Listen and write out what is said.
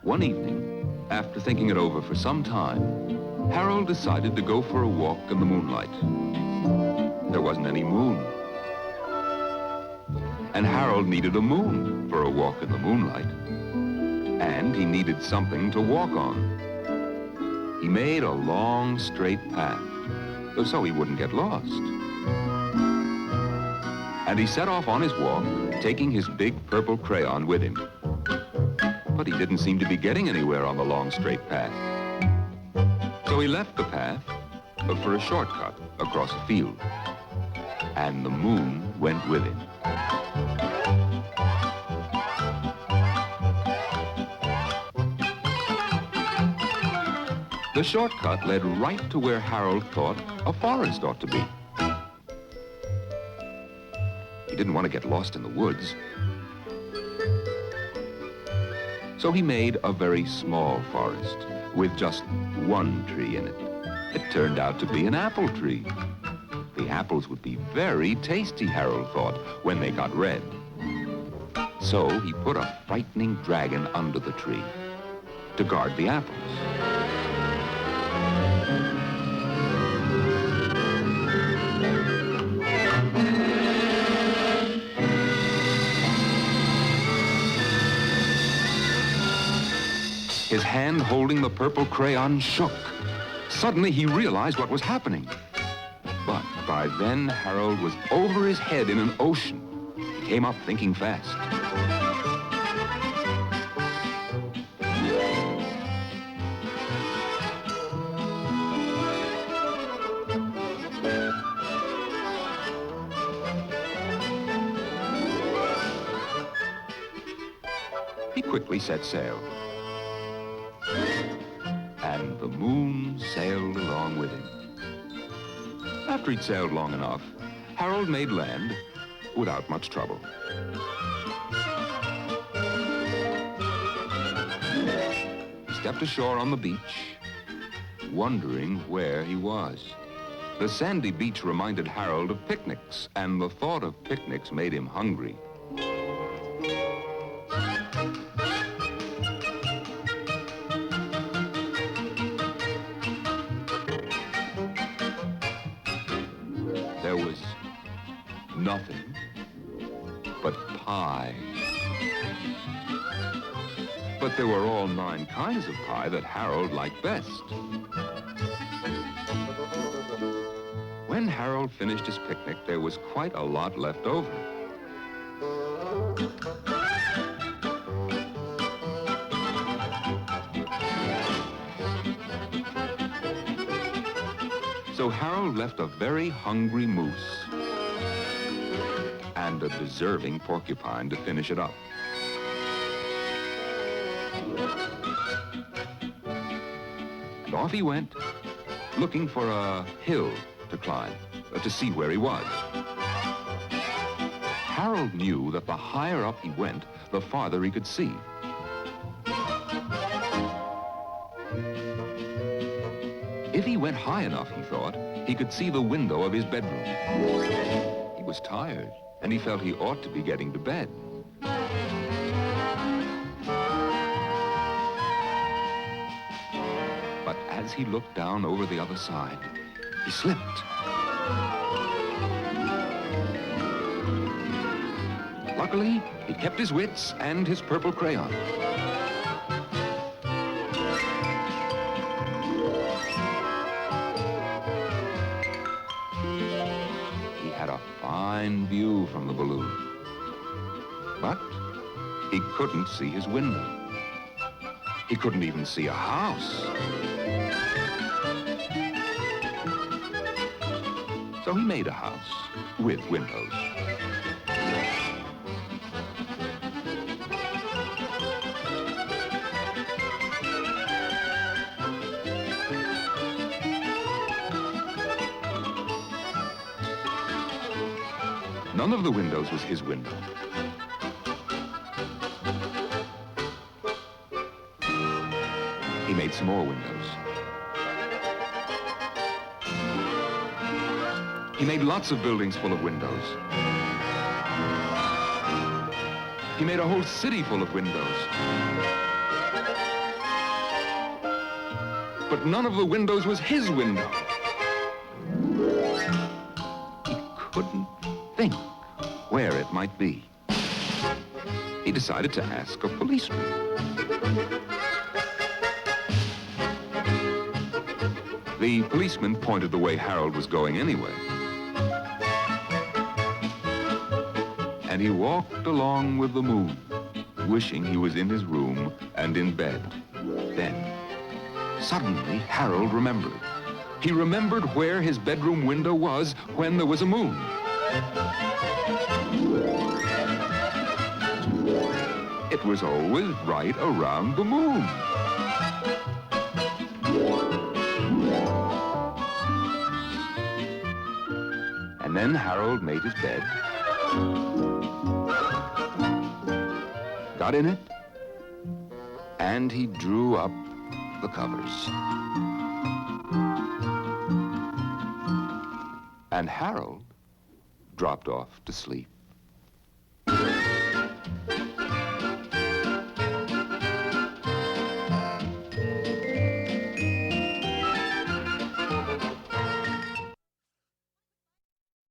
One evening, after thinking it over for some time, Harold decided to go for a walk in the moonlight. There wasn't any moon. And Harold needed a moon for a walk in the moonlight. And he needed something to walk on. He made a long, straight path, so he wouldn't get lost. And he set off on his walk, taking his big purple crayon with him. But he didn't seem to be getting anywhere on the long, straight path. So he left the path, but for a shortcut across a field. And the moon went with him. The shortcut led right to where Harold thought a forest ought to be. He didn't want to get lost in the woods. So he made a very small forest with just one tree in it. It turned out to be an apple tree. The apples would be very tasty, Harold thought, when they got red. So he put a frightening dragon under the tree to guard the apples. His hand holding the purple crayon shook. Suddenly he realized what was happening. But by then Harold was over his head in an ocean. He came up thinking fast. He quickly set sail. And the moon sailed along with him. After he'd sailed long enough, Harold made land without much trouble. He stepped ashore on the beach, wondering where he was. The sandy beach reminded Harold of picnics, and the thought of picnics made him hungry. There was nothing but pie. But there were all 9 kinds of pie that Harold liked best. When Harold finished his picnic, there was quite a lot left over. So Harold left a very hungry moose and a deserving porcupine to finish it up. And off he went, looking for a hill to climb, to see where he was. Harold knew that the higher up he went, the farther he could see. If he went high enough, he thought, he could see the window of his bedroom. He was tired, and he felt he ought to be getting to bed. But as he looked down over the other side, he slipped. Luckily, he kept his wits and his purple crayon. Had a fine view from the balloon. But he couldn't see his window. He couldn't even see a house. So he made a house with windows. None of the windows was his window. He made some more windows. He made lots of buildings full of windows. He made a whole city full of windows. but none of the windows was his window. He couldn't think where it might be. He decided to ask a policeman. The policeman pointed the way Harold was going anyway. And he walked along with the moon, wishing he was in his room and in bed. Then, suddenly, Harold remembered. He remembered where his bedroom window was when there was a moon. It was always right around the moon. And then Harold made his bed, got in it, and he drew up the covers. And Harold dropped off to sleep.